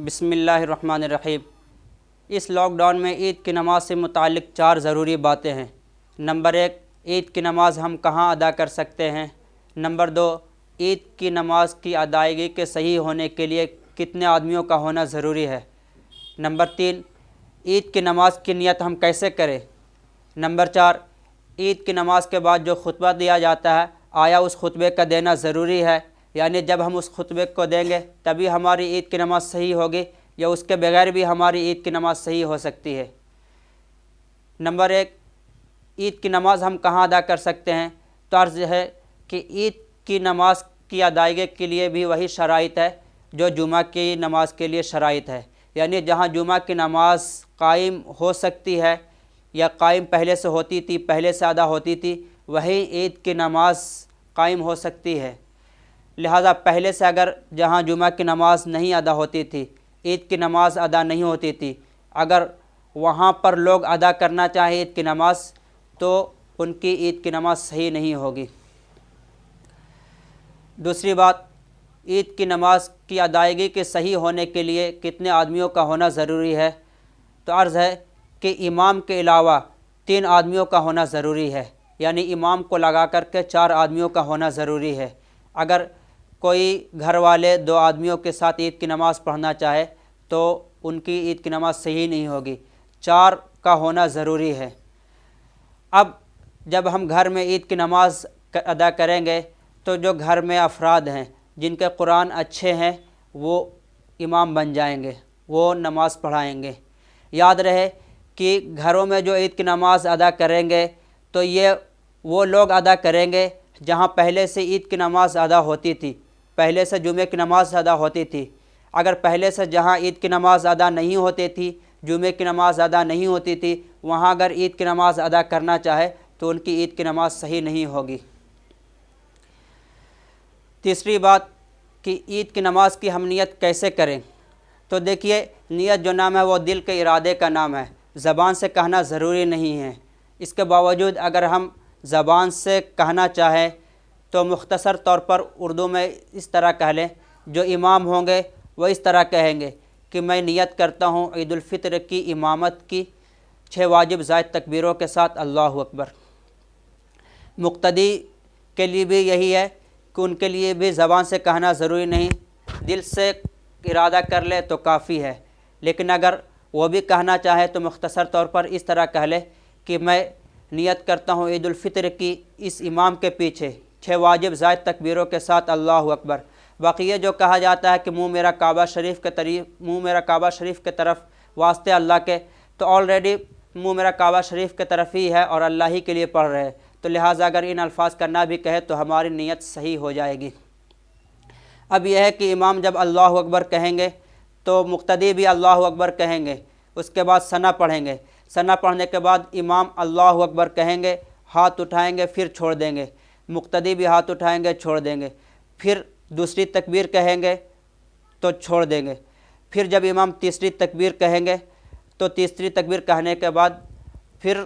بسم اللہ الرحمن الرحیم۔ اس لاک ڈاؤن میں عید کی نماز سے متعلق 4 ضروری باتیں ہیں۔ نمبر 1، عید کی نماز ہم کہاں ادا کر سکتے ہیں؟ نمبر 2، عید کی نماز کی ادائیگی کے صحیح ہونے کے لیے کتنے آدمیوں کا ہونا ضروری ہے؟ نمبر 3، عید کی نماز کی نیت ہم کیسے کریں؟ نمبر 4، عید کی نماز کے بعد جو خطبہ دیا جاتا ہے آیا اس خطبے کا دینا ضروری ہے؟ یعنی جب ہم اس خطبے کو دیں گے تبھی ہماری عید کی نماز صحیح ہوگی یا اس کے بغیر بھی ہماری عید کی نماز صحیح ہو سکتی ہے؟ نمبر 1، عید کی نماز ہم کہاں ادا کر سکتے ہیں؟ تو عرض ہے کہ عید کی نماز کی ادائیگی کے لیے بھی وہی شرائط ہے جو جمعہ کی نماز کے لیے شرائط ہے، یعنی جہاں جمعہ کی نماز قائم ہو سکتی ہے یا قائم پہلے سے ہوتی تھی، پہلے سے ادا ہوتی تھی، وہیں عید کی نماز قائم ہو سکتی ہے۔ لہذا پہلے سے اگر جہاں جمعہ کی نماز نہیں ادا ہوتی تھی، عید کی نماز ادا نہیں ہوتی تھی، اگر وہاں پر لوگ ادا کرنا چاہیں عید کی نماز تو ان کی عید کی نماز صحیح نہیں ہوگی۔ دوسری بات، عید کی نماز کی ادائیگی کے صحیح ہونے کے لیے کتنے آدمیوں کا ہونا ضروری ہے؟ تو عرض ہے کہ امام کے علاوہ 3 آدمیوں کا ہونا ضروری ہے، یعنی امام کو لگا کر کے 4 آدمیوں کا ہونا ضروری ہے۔ اگر کوئی گھر والے 2 آدمیوں کے ساتھ عید کی نماز پڑھنا چاہے تو ان کی عید کی نماز صحیح نہیں ہوگی، 4 کا ہونا ضروری ہے۔ اب جب ہم گھر میں عید کی نماز ادا کریں گے تو جو گھر میں افراد ہیں جن کے قرآن اچھے ہیں وہ امام بن جائیں گے، وہ نماز پڑھائیں گے۔ یاد رہے کہ گھروں میں جو عید کی نماز ادا کریں گے تو یہ وہ لوگ ادا کریں گے جہاں پہلے سے عید کی نماز ادا ہوتی تھی، پہلے سے جمعے کی نماز ادا ہوتی تھی۔ اگر پہلے سے جہاں عید کی نماز ادا نہیں ہوتی تھی، جمعے کی نماز ادا نہیں ہوتی تھی، وہاں اگر عید کی نماز ادا کرنا چاہے تو ان کی عید کی نماز صحیح نہیں ہوگی۔ تیسری بات کہ عید کی نماز کی ہم نیت کیسے کریں؟ تو دیکھیے، نیت جو نام ہے وہ دل کے ارادے کا نام ہے، زبان سے کہنا ضروری نہیں ہے۔ اس کے باوجود اگر ہم زبان سے کہنا چاہیں تو مختصر طور پر اردو میں اس طرح کہہ لیں، جو امام ہوں گے وہ اس طرح کہیں گے کہ میں نیت کرتا ہوں عید الفطر کی امامت کی 6 واجب زائد تکبیروں کے ساتھ، اللہ اکبر۔ مقتدی کے لیے بھی یہی ہے کہ ان کے لیے بھی زبان سے کہنا ضروری نہیں، دل سے ارادہ کر لے تو کافی ہے۔ لیکن اگر وہ بھی کہنا چاہے تو مختصر طور پر اس طرح کہہ لے کہ میں نیت کرتا ہوں عید الفطر کی اس امام کے پیچھے 6 واجب زائد تکبیروں کے ساتھ، اللہ اکبر۔ باقی یہ جو کہا جاتا ہے کہ منہ میرا کعبہ شریف کے طرف واسطے اللہ کے، تو آلریڈی منہ میرا کعبہ شریف کے طرف ہی ہے اور اللہ ہی کے لیے پڑھ رہے ہیں، تو لہٰذا اگر ان الفاظ کرنا بھی کہے تو ہماری نیت صحیح ہو جائے گی۔ اب یہ ہے کہ امام جب اللہ اکبر کہیں گے تو مقتدی بھی اللہ اکبر کہیں گے، اس کے بعد ثنا پڑھیں گے، ثنا پڑھنے کے بعد امام اللہ اکبر کہیں گے، ہاتھ اٹھائیں گے، پھر چھوڑ دیں گے، مقتدی بھی ہاتھ اٹھائیں گے، چھوڑ دیں گے، پھر دوسری تکبیر کہیں گے تو چھوڑ دیں گے، پھر جب امام تیسری تکبیر کہیں گے تو تیسری تکبیر کہنے کے بعد پھر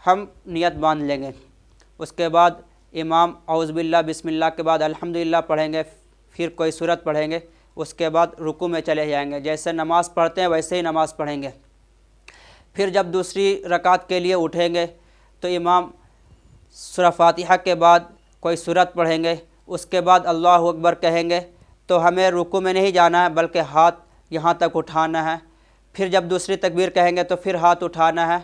ہم نیت باندھ لیں گے۔ اس کے بعد امام اعوذ باللہ بسم اللہ کے بعد الحمدللہ پڑھیں گے، پھر کوئی سورت پڑھیں گے، اس کے بعد رکوع میں چلے جائیں گے، جیسے نماز پڑھتے ہیں ویسے ہی نماز پڑھیں گے۔ پھر جب دوسری رکعت کے لیے اٹھیں گے تو امام سورہ فاتحہ کے بعد کوئی سورت پڑھیں گے، اس کے بعد اللہ اکبر کہیں گے، تو ہمیں رکوع میں نہیں جانا ہے بلکہ ہاتھ یہاں تک اٹھانا ہے۔ پھر جب دوسری تکبیر کہیں گے تو پھر ہاتھ اٹھانا ہے،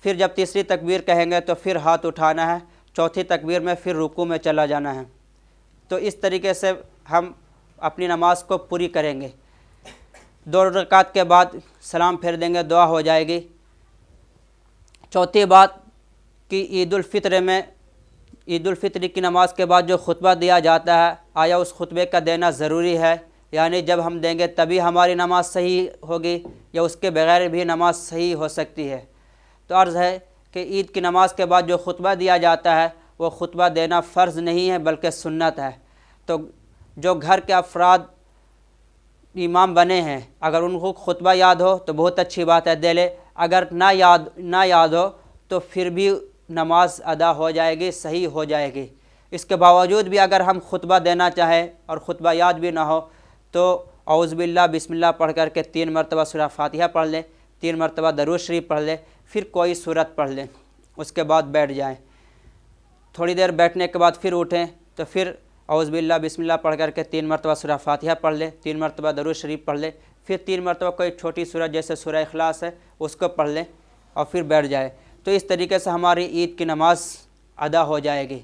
پھر جب تیسری تکبیر کہیں گے تو پھر ہاتھ اٹھانا ہے، چوتھی تکبیر میں پھر رکوع میں چلا جانا ہے۔ تو اس طریقے سے ہم اپنی نماز کو پوری کریں گے۔ 2 رکعت کے بعد سلام پھیر دیں گے، دعا ہو جائے گی۔ چوتھی بات کہ عید الفطر کی نماز کے بعد جو خطبہ دیا جاتا ہے آیا اس خطبے کا دینا ضروری ہے؟ یعنی جب ہم دیں گے تبھی ہماری نماز صحیح ہوگی یا اس کے بغیر بھی نماز صحیح ہو سکتی ہے؟ تو عرض ہے کہ عید کی نماز کے بعد جو خطبہ دیا جاتا ہے وہ خطبہ دینا فرض نہیں ہے بلکہ سنت ہے۔ تو جو گھر کے افراد امام بنے ہیں اگر ان کو خطبہ یاد ہو تو بہت اچھی بات ہے، دے لے، اگر نہ یاد ہو تو پھر بھی نماز ادا ہو جائے گی، صحیح ہو جائے گی۔ اس کے باوجود بھی اگر ہم خطبہ دینا چاہیں اور خطبہ یاد بھی نہ ہو تو اعوذ باللہ بسم اللہ پڑھ کر کے 3 مرتبہ سورہ فاتحہ پڑھ لیں، 3 مرتبہ درود شریف پڑھ لیں، پھر کوئی سورت پڑھ لیں، اس کے بعد بیٹھ جائیں۔ تھوڑی دیر بیٹھنے کے بعد پھر اٹھیں تو پھر اعوذ باللہ بسم اللہ پڑھ کر کے 3 مرتبہ سورہ فاتحہ پڑھ لیں، 3 مرتبہ درود شریف پڑھ لیں، پھر 3 مرتبہ کوئی چھوٹی سورت جیسے سورہ اخلاص ہے اس کو پڑھ لیں اور پھر بیٹھ جائیں۔ تو اس طریقے سے ہماری عید کی نماز ادا ہو جائے گی۔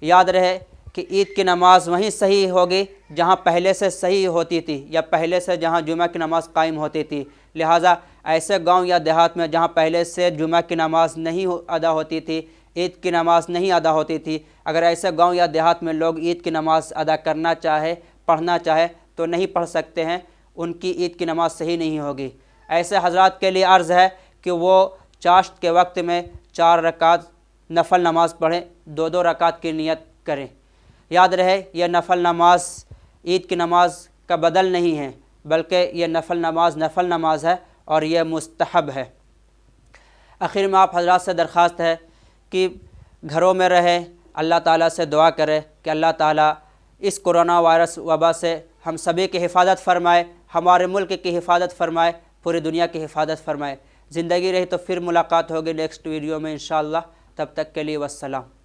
یاد رہے کہ عید کی نماز وہیں صحیح ہوگی جہاں پہلے سے صحیح ہوتی تھی، یا پہلے سے جہاں جمعہ کی نماز قائم ہوتی تھی۔ لہٰذا ایسے گاؤں یا دیہات میں جہاں پہلے سے جمعہ کی نماز نہیں ادا ہوتی تھی، عید کی نماز نہیں ادا ہوتی تھی، اگر ایسے گاؤں یا دیہات میں لوگ عید کی نماز ادا کرنا چاہے، پڑھنا چاہے تو نہیں پڑھ سکتے ہیں، ان کی عید کی نماز صحیح نہیں ہوگی۔ ایسے حضرات کے لیے عرض ہے کہ وہ چاشت کے وقت میں 4 رکعت نفل نماز پڑھیں، 2 رکعت کی نیت کریں۔ یاد رہے یہ نفل نماز عید کی نماز کا بدل نہیں ہے، بلکہ یہ نفل نماز ہے اور یہ مستحب ہے۔ آخر میں آپ حضرات سے درخواست ہے کہ گھروں میں رہیں، اللہ تعالیٰ سے دعا کریں کہ اللہ تعالیٰ اس کرونا وائرس وبا سے ہم سبھی کی حفاظت فرمائے، ہمارے ملک کی حفاظت فرمائے، پوری دنیا کی حفاظت فرمائے۔ زندگی رہی تو پھر ملاقات ہوگی نیکسٹ ویڈیو میں انشاءاللہ، تب تک کے لیے والسلام۔